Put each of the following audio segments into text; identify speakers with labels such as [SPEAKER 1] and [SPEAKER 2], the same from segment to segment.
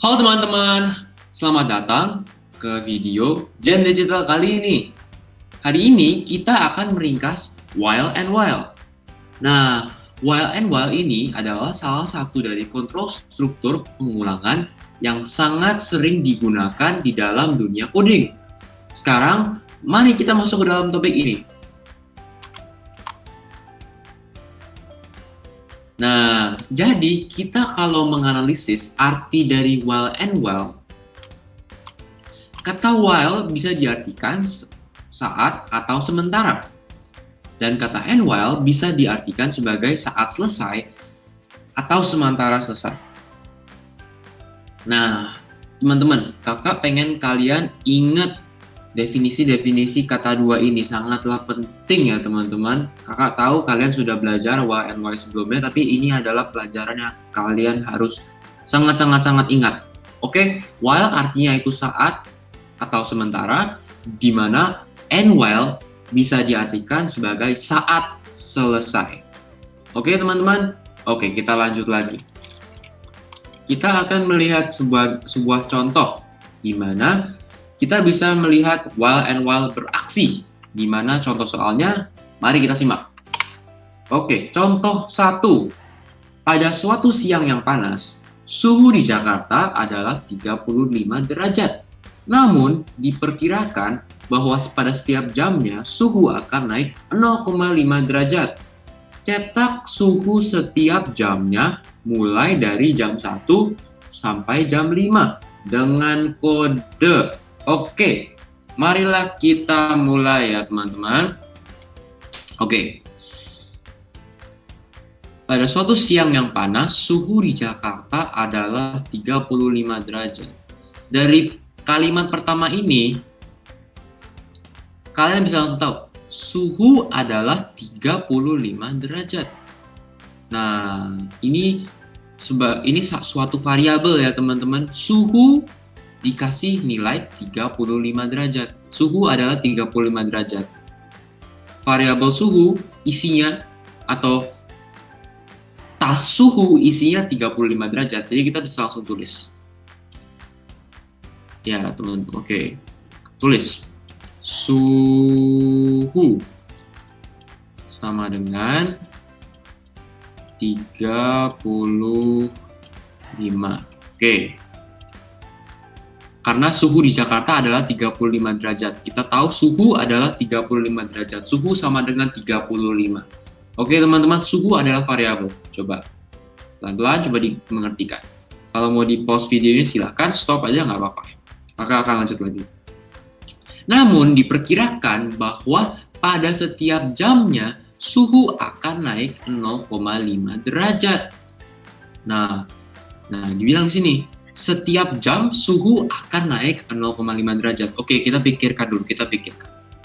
[SPEAKER 1] Halo teman-teman, selamat datang ke video Gen Digital kali ini. Hari ini kita akan meringkas while and while. Nah, while and while ini adalah salah satu dari kontrol struktur pengulangan yang sangat sering digunakan di dalam dunia coding. Sekarang, mari kita masuk ke dalam topik ini. Nah, jadi kita kalau menganalisis arti dari while and while, kata while bisa diartikan saat atau sementara. Dan kata and while bisa diartikan sebagai saat selesai atau sementara selesai. Nah, teman-teman, kakak pengen kalian ingat definisi-definisi kata dua ini sangatlah penting ya teman-teman. Kakak tahu kalian sudah belajar while and while sebelumnya, tapi ini adalah pelajaran yang kalian harus sangat-sangat ingat. Oke, while artinya itu saat atau sementara, di mana and while bisa diartikan sebagai saat selesai. Oke teman-teman, oke kita lanjut lagi. Kita akan melihat sebuah contoh di mana kita bisa melihat while and while beraksi. Di mana contoh soalnya? Mari kita simak. Oke, contoh 1. Pada suatu siang yang panas, suhu di Jakarta adalah 35 derajat. Namun, diperkirakan bahwa pada setiap jamnya suhu akan naik 0,5 derajat. Cetak suhu setiap jamnya mulai dari jam 1 sampai jam 5 dengan kode. Oke, marilah kita mulai ya teman-teman. Oke. Pada suatu siang yang panas, suhu di Jakarta adalah 35 derajat. Dari kalimat pertama ini, kalian bisa langsung tahu, suhu adalah 35 derajat. Nah, ini suatu variabel ya teman-teman. Suhu dikasih nilai 35 derajat. Suhu adalah 35 derajat. Variabel suhu isinya atau tas suhu isinya 35 derajat. Jadi kita bisa langsung tulis. Ya, teman-teman. Oke. Tulis. Suhu sama dengan 35. Oke. Karena suhu di Jakarta adalah 35 derajat. Kita tahu suhu adalah 35 derajat. Suhu sama dengan 35. Oke teman-teman, suhu adalah variabel. Coba pelan-pelan coba dimengertikan. Kalau mau di pause video ini silahkan, stop aja nggak apa-apa. Maka akan lanjut lagi. Namun diperkirakan bahwa pada setiap jamnya suhu akan naik 0,5 derajat. Nah dibilang di sini setiap jam suhu akan naik 0,5 derajat. Oke, kita pikirkan dulu,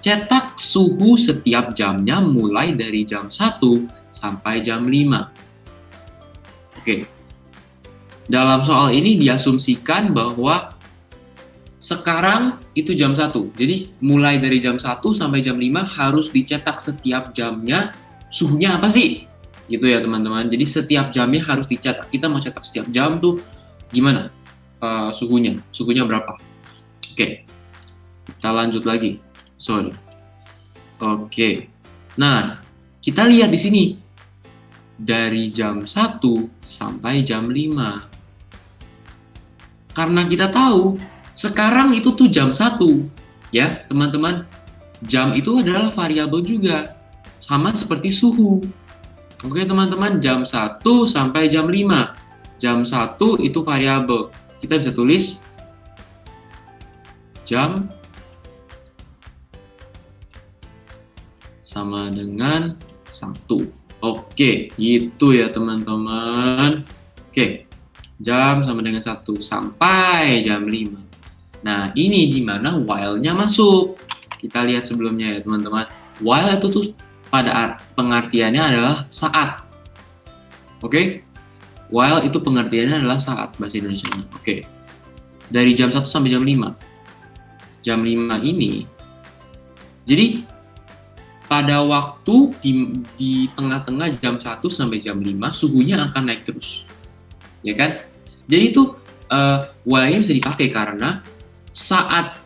[SPEAKER 1] Cetak suhu setiap jamnya mulai dari jam 1 sampai jam 5. Oke. Dalam soal ini diasumsikan bahwa sekarang itu jam 1. Jadi mulai dari jam 1 sampai jam 5 harus dicetak setiap jamnya suhunya apa sih? Gitu ya teman-teman. Jadi setiap jamnya harus dicetak. Kita mau cetak setiap jam tuh gimana suhunya berapa? Oke, kita lanjut lagi. Oke, nah kita lihat di sini dari jam 1 sampai jam 5. Karena kita tahu sekarang itu tuh jam 1 ya teman-teman. Jam itu adalah variabel juga, sama seperti suhu. Oke teman-teman, jam 1 sampai jam 5. Jam 1 itu variabel. Kita bisa tulis jam sama dengan 1. Oke, gitu ya teman-teman. Oke, jam sama dengan 1 sampai jam 5. Nah, ini di mana while-nya masuk. Kita lihat sebelumnya ya teman-teman. While itu tuh pada pengertiannya adalah saat. Oke? While itu pengertiannya adalah saat bahasa Indonesianya. Oke. Dari jam 1 sampai jam 5. Jam 5 ini. Jadi pada waktu di tengah-tengah jam 1 sampai jam 5 suhunya akan naik terus. Ya kan? Jadi itu while ini bisa dipakai karena saat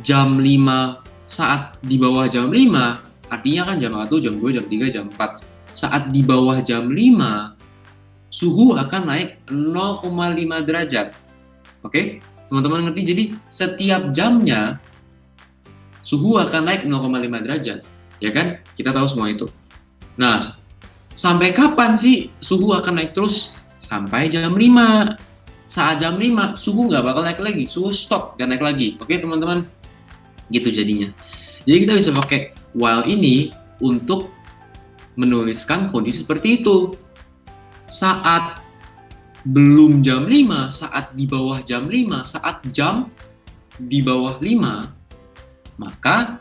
[SPEAKER 1] jam 5, saat di bawah jam 5, artinya kan jam 1, jam 2, jam 3, jam 4. Saat di bawah jam 5, suhu akan naik 0,5 derajat. Oke, teman-teman ngerti? Jadi setiap jamnya suhu akan naik 0,5 derajat. Ya kan? Kita tahu semua itu. Nah, sampai kapan sih suhu akan naik terus? Sampai jam 5. Saat jam 5, suhu nggak bakal naik lagi. Suhu stop, nggak naik lagi. Oke, teman-teman? Gitu jadinya. Jadi kita bisa pakai while ini untuk menuliskan kondisi seperti itu. Saat belum jam 5, saat di bawah jam 5, saat jam di bawah 5, maka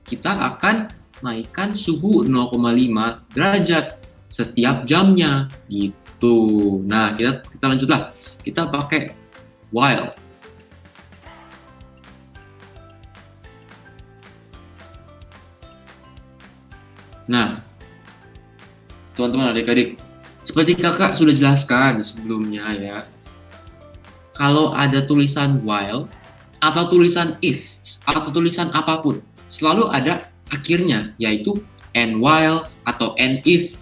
[SPEAKER 1] kita akan naikkan suhu 0,5 derajat setiap jamnya gitu. Nah, kita lanjutlah. Kita pakai while. Nah, teman-teman adik-adik, seperti kakak sudah jelaskan sebelumnya ya, kalau ada tulisan while atau tulisan if atau tulisan apapun, selalu ada akhirnya, yaitu and while atau and if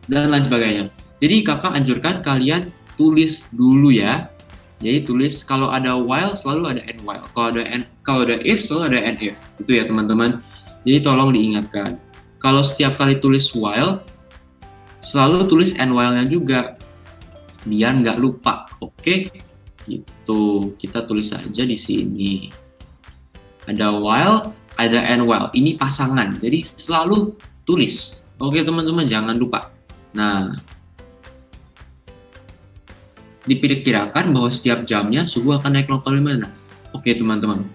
[SPEAKER 1] dan lain sebagainya. Jadi kakak anjurkan kalian tulis dulu ya. Jadi tulis kalau ada while selalu ada and while, kalau ada if selalu ada and if. Itu ya teman-teman. Jadi tolong diingatkan. Kalau setiap kali tulis while, selalu tulis and while-nya juga, biar nggak lupa. Oke? Gitu. Kita tulis saja di sini. Ada while, ada and while. Ini pasangan. Jadi selalu tulis. Oke teman-teman, jangan lupa. Nah, diperkirakan bahwa setiap jamnya suhu akan naik 0,5. Nah, oke teman-teman.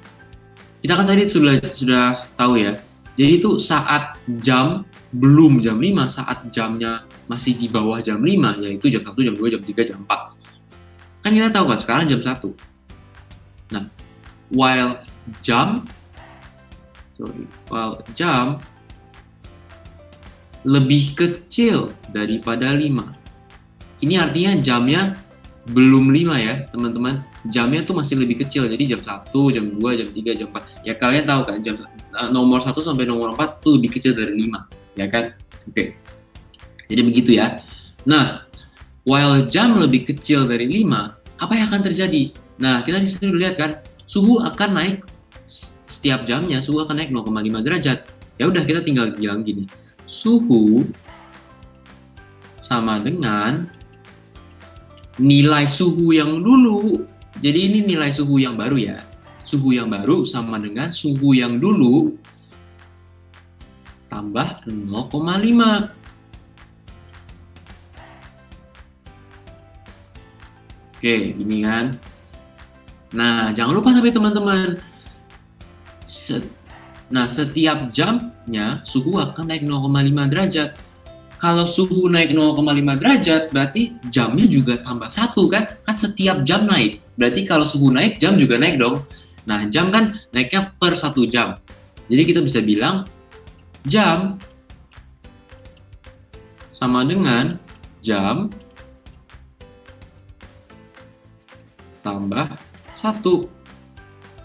[SPEAKER 1] Kita kan tadi sudah tahu ya. Jadi itu saat jam belum jam 5, saat jamnya masih di bawah jam 5, yaitu jam 1, jam 2, jam 3, jam 4. Kan kita tahu kan sekarang jam 1. Nah, while jam lebih kecil daripada 5. Ini artinya jamnya belum 5 ya, teman-teman. Jamnya tuh masih lebih kecil, jadi jam 1, jam 2, jam 3, jam 4. Ya kalian tahu kan, jam nomor 1 sampai nomor 4 tuh lebih kecil dari 5, ya kan? Oke. Jadi begitu ya. Nah, while jam lebih kecil dari 5, apa yang akan terjadi? Nah, kita disitu lihat kan, suhu akan naik setiap jamnya, suhu akan naik 0,5 derajat. Ya udah, kita tinggal bilang gini. Suhu sama dengan nilai suhu yang dulu. Jadi ini nilai suhu yang baru ya. Suhu yang baru sama dengan suhu yang dulu tambah 0,5. Oke, gini kan. Nah, jangan lupa sampai teman-teman. Setiap jamnya suhu akan naik 0,5 derajat. Kalau suhu naik 0,5 derajat, berarti jamnya juga tambah 1 kan? Kan setiap jam naik. Berarti kalau suhu naik, jam juga naik dong. Nah, jam kan naiknya per 1 jam. Jadi kita bisa bilang, jam sama dengan jam tambah 1.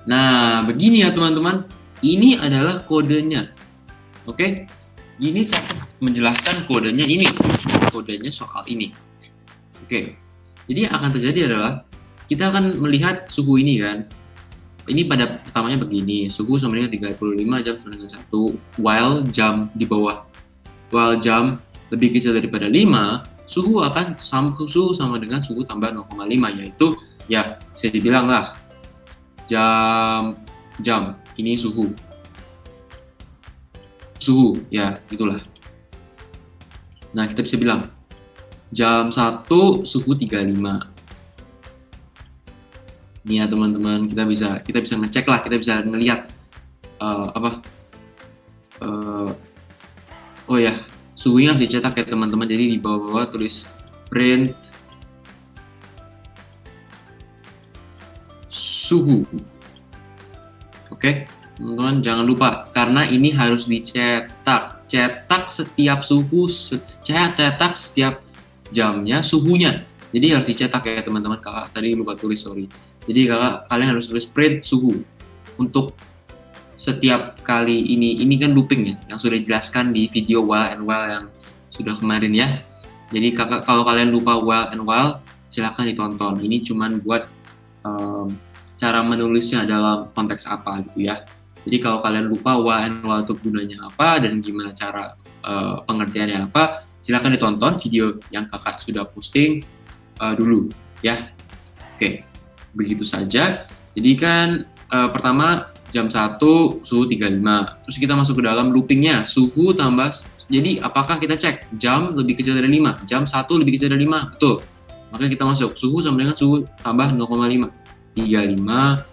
[SPEAKER 1] Nah, begini ya teman-teman. Ini adalah kodenya. Oke? Ini menjelaskan kodenya ini. Kodenya soal ini. Oke. Jadi yang akan terjadi adalah kita akan melihat suhu ini kan. Ini pada pertamanya begini. Suhu sama dengan 35 jam sama dengan 1. While jam di bawah. While jam lebih kecil daripada 5, suhu akan sama dengan suhu tambah 0,5, yaitu ya bisa dibilang lah jam ini suhu ya gitulah. Nah, kita bisa bilang jam 1 suhu 35. Nih ya teman-teman, kita bisa ngecek lah, kita bisa ngelihat oh ya, suhunya harus dicetak ya teman-teman. Jadi di bawah-bawah tulis print suhu. Oke, teman-teman jangan lupa karena ini harus dicetak. Cetak setiap suhu, cetak setiap jamnya suhunya. Jadi harus dicetak ya teman-teman. Kakak tadi lupa tulis, sorry. Jadi kalian harus tulis print suhu untuk setiap kali ini kan looping ya, yang sudah dijelaskan di video while and while yang sudah kemarin ya. Jadi kalau kalian lupa while and while, silahkan ditonton. Ini cuman buat cara menulisnya dalam konteks apa gitu ya. Jadi kalau kalian lupa while and while itu gunanya apa dan gimana cara pengertiannya apa, silahkan ditonton video yang kakak sudah posting dulu ya. Oke, begitu saja. Jadi kan pertama jam 1 suhu 35. Terus kita masuk ke dalam loopingnya, suhu tambah. Jadi apakah kita cek jam lebih kecil dari 5, jam 1 lebih kecil dari 5? Betul. Maka kita masuk suhu sama dengan suhu tambah 0,5. 35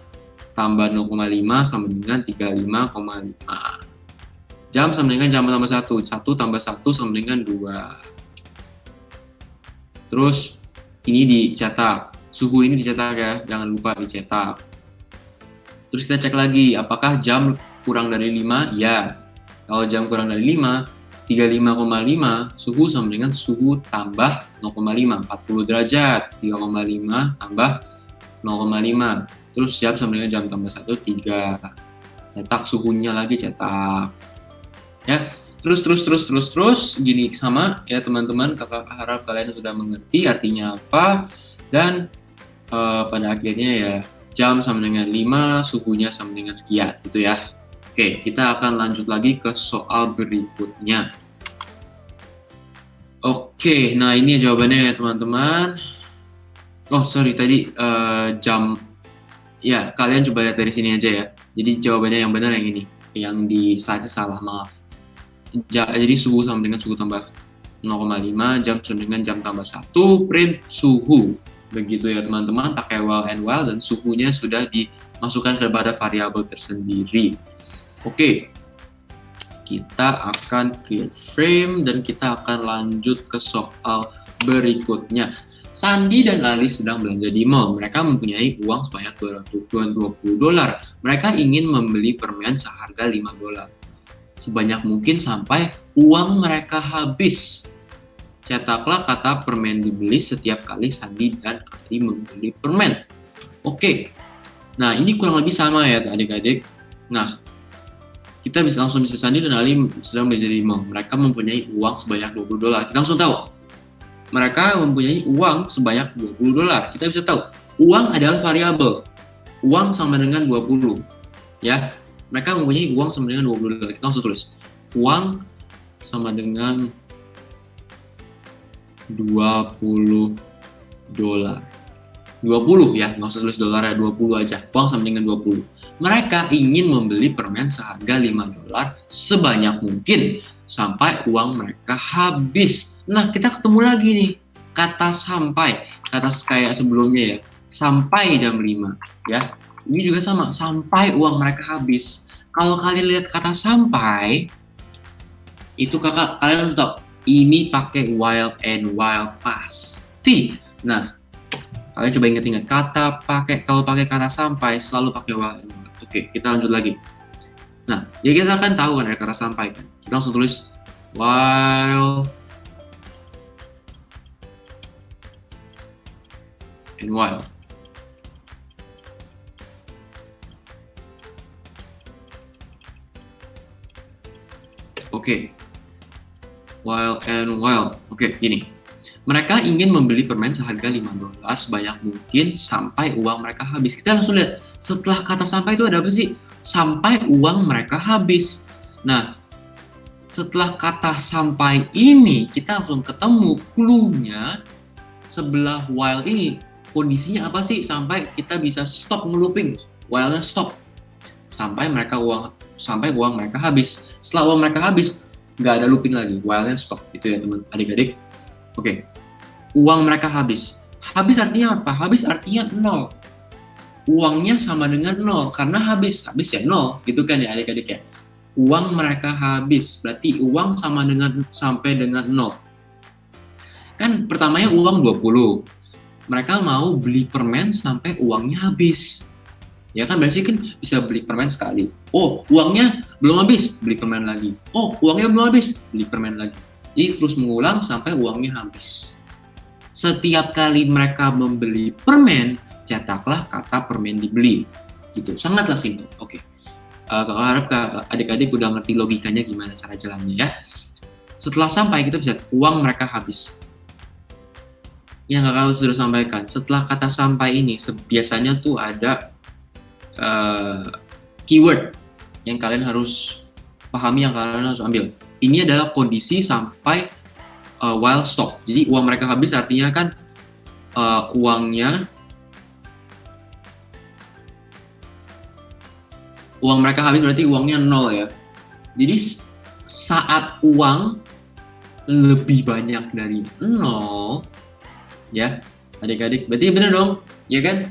[SPEAKER 1] tambah 0,5 sama dengan 35,5. Jam sama dengan jam tambah 1. 1 tambah 1 sama dengan 2. Terus ini dicetak. Suhu ini dicetak ya, jangan lupa dicetak. Terus kita cek lagi, apakah jam kurang dari 5? Ya. Kalau jam kurang dari 5, 35,5, suhu sama dengan suhu tambah 0,5, 40 derajat. 3,5 tambah 0,5. Terus jam sama dengan jam tambah 1, 3. Cetak suhunya lagi, cetak. Ya. Terus gini sama ya teman-teman, kakak harap kalian sudah mengerti artinya apa. Dan pada akhirnya ya jam sama dengan 5, suhunya sama dengan sekian, gitu ya. Oke, kita akan lanjut lagi ke soal berikutnya. Oke, nah ini jawabannya ya teman-teman. Oh sorry, tadi jam, ya kalian coba lihat dari sini aja ya. Jadi jawabannya yang benar yang ini, yang di slide salah, maaf. Jadi suhu sama dengan suhu tambah 0,5, jam sama dengan jam tambah 1, print suhu. Begitu ya teman-teman, pakai while and while dan suhunya sudah dimasukkan kepada variabel tersendiri. Oke, kita akan clear frame dan kita akan lanjut ke soal berikutnya. Sandi dan Ali sedang belanja di mall. Mereka mempunyai uang sebanyak $20. Mereka ingin membeli permen seharga $5. Sebanyak mungkin sampai uang mereka habis. Cetaklah kata permen dibeli setiap kali Sandi dan Ali membeli permen. Oke, nah ini kurang lebih sama ya adik-adik. Nah, kita bisa Sandi dan Ali sedang belanja di mall. Mereka mempunyai uang sebanyak $20. Kita langsung tahu. Mereka mempunyai uang sebanyak $20. Kita bisa tahu, uang adalah variabel. Uang sama dengan 20. Ya, mereka mempunyai uang sama dengan $20. Kita langsung tulis. Uang sama dengan $20. 20 ya, nggak usah tulis dolar ya, 20 aja. Uang sama dengan 20. Mereka ingin membeli permen seharga $5 sebanyak mungkin sampai uang mereka habis. Nah, kita ketemu lagi nih kata sampai, kata kayak sebelumnya ya, sampai jam 5 ya. Ini juga sama, sampai uang mereka habis. Kalau kalian lihat kata sampai, itu kalian harus tahu ini pakai while and while pasti. Nah, kalian coba ingat-ingat kalau pakai kata sampai selalu pakai while and while. Oke, kita lanjut lagi. Nah, ya kita akan tahu kan ada kata sampai kan. Kita langsung tulis while and while. Oke. While and while. Oke, gini. Mereka ingin membeli permen seharga $5 sebanyak mungkin sampai uang mereka habis. Kita langsung lihat, setelah kata sampai itu ada apa sih? Sampai uang mereka habis. Nah, setelah kata sampai ini, kita langsung ketemu clue-nya sebelah while ini. Kondisinya apa sih sampai kita bisa stop nge-looping? While-nya stop. Sampai uang mereka habis. Setelah uang mereka habis, nggak ada looping lagi, while-nya stop. Itu ya teman adik-adik. Oke, uang mereka habis. Habis artinya apa? Habis artinya 0. Uangnya sama dengan 0 karena habis ya 0, gitu kan ya adik-adik ya. Uang mereka habis, berarti uang sampai dengan 0. Kan pertamanya uang 20. Mereka mau beli permen sampai uangnya habis. Ya kan, berarti kan bisa beli permen sekali. Oh, uangnya belum habis, beli permen lagi. Oh, uangnya belum habis, beli permen lagi. Jadi terus mengulang sampai uangnya habis. Setiap kali mereka membeli permen, cetaklah kata permen dibeli. Gitu, sangatlah simpel. Oke. Kakak harap adik-adik udah ngerti logikanya gimana cara jalannya ya. Setelah sampai kita bisa uang mereka habis. Yang kakak sudah sampaikan, setelah kata sampai ini biasanya tuh ada keyword yang kalian harus pahami, yang kalian harus ambil. Ini adalah kondisi sampai while stop. Jadi uang mereka habis artinya kan uang mereka habis berarti uangnya 0 ya. Jadi saat uang lebih banyak dari 0 ya adik-adik, berarti bener dong ya kan,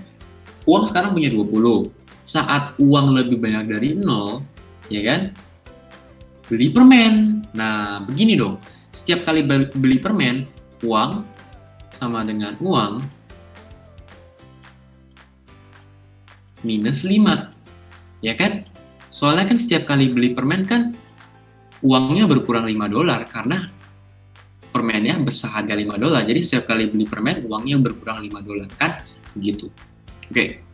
[SPEAKER 1] uang sekarang punya 20, saat uang lebih banyak dari 0 ya kan, beli permen. Nah begini dong, setiap kali beli permen, uang sama dengan uang minus 5 ya kan, soalnya kan setiap kali beli permen kan uangnya berkurang $5 karena permennya berseharga $5. Jadi setiap kali beli permen uangnya berkurang $5 kan begitu. Oke.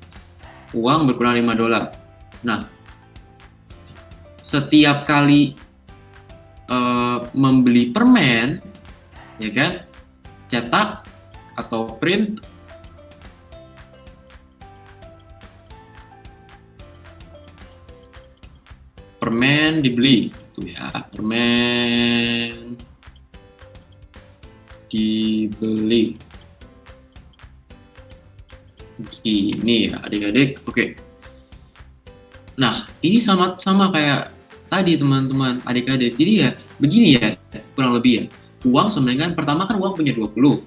[SPEAKER 1] Uang berkurang $5. Nah, setiap kali membeli permen ya kan, cetak atau print permen dibeli gitu ya, permen dibeli gini ya adik-adik. Oke. Nah ini sama kayak tadi teman-teman adik-adik, jadi ya begini ya kurang lebih ya, uang sama dengan pertama kan uang punya 20,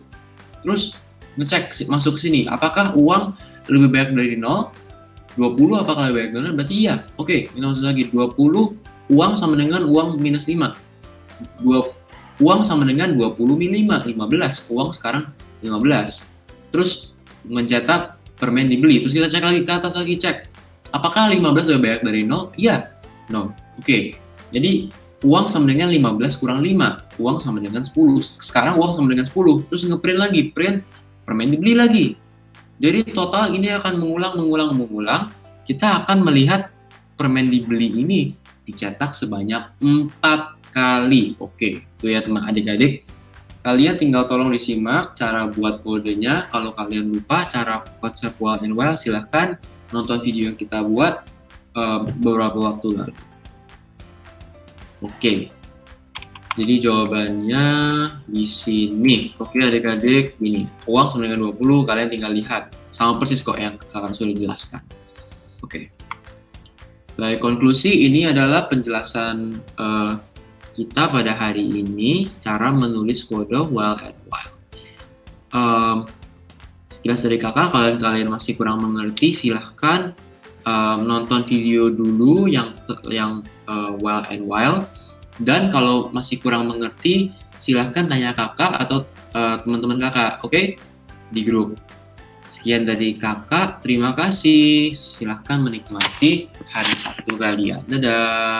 [SPEAKER 1] terus ngecek masuk ke sini apakah uang lebih banyak dari 0, 20 apakah lebih banyak dari 0, berarti iya. Oke, kita masuk lagi 20 uang sama dengan uang minus 5, uang sama dengan 20 min 5, 15, uang sekarang 15, terus mencetak permen dibeli, terus kita cek lagi ke atas lagi, cek apakah 15 lebih banyak dari 0, iya 0. Oke, jadi uang sama dengan 15 kurang 5, uang sama dengan 10, sekarang uang sama dengan 10, terus ngeprint lagi, print permen dibeli lagi. Jadi total ini akan mengulang. Kita akan melihat permen dibeli ini dicetak sebanyak 4 kali. Oke, itu ya teman adik-adik. Kalian tinggal tolong disimak cara buat kodenya. Kalau kalian lupa cara konsep while and while, silahkan nonton video yang kita buat beberapa waktu lalu. Oke. Jadi jawabannya di sini. Oke adik-adik, ini uang sama dengan 20, kalian tinggal lihat. Sama persis kok yang kakak sudah jelaskan. Oke. Baik, konklusi ini adalah penjelasan kita pada hari ini, cara menulis kode while and while. Sekilas dari kakak, kalian masih kurang mengerti, silahkan nonton video dulu yang while and while. Dan kalau masih kurang mengerti, silahkan tanya kakak atau teman-teman kakak, oke? Di grup. Sekian dari kakak, terima kasih. Silahkan menikmati hari Sabtu kalian. Dadah!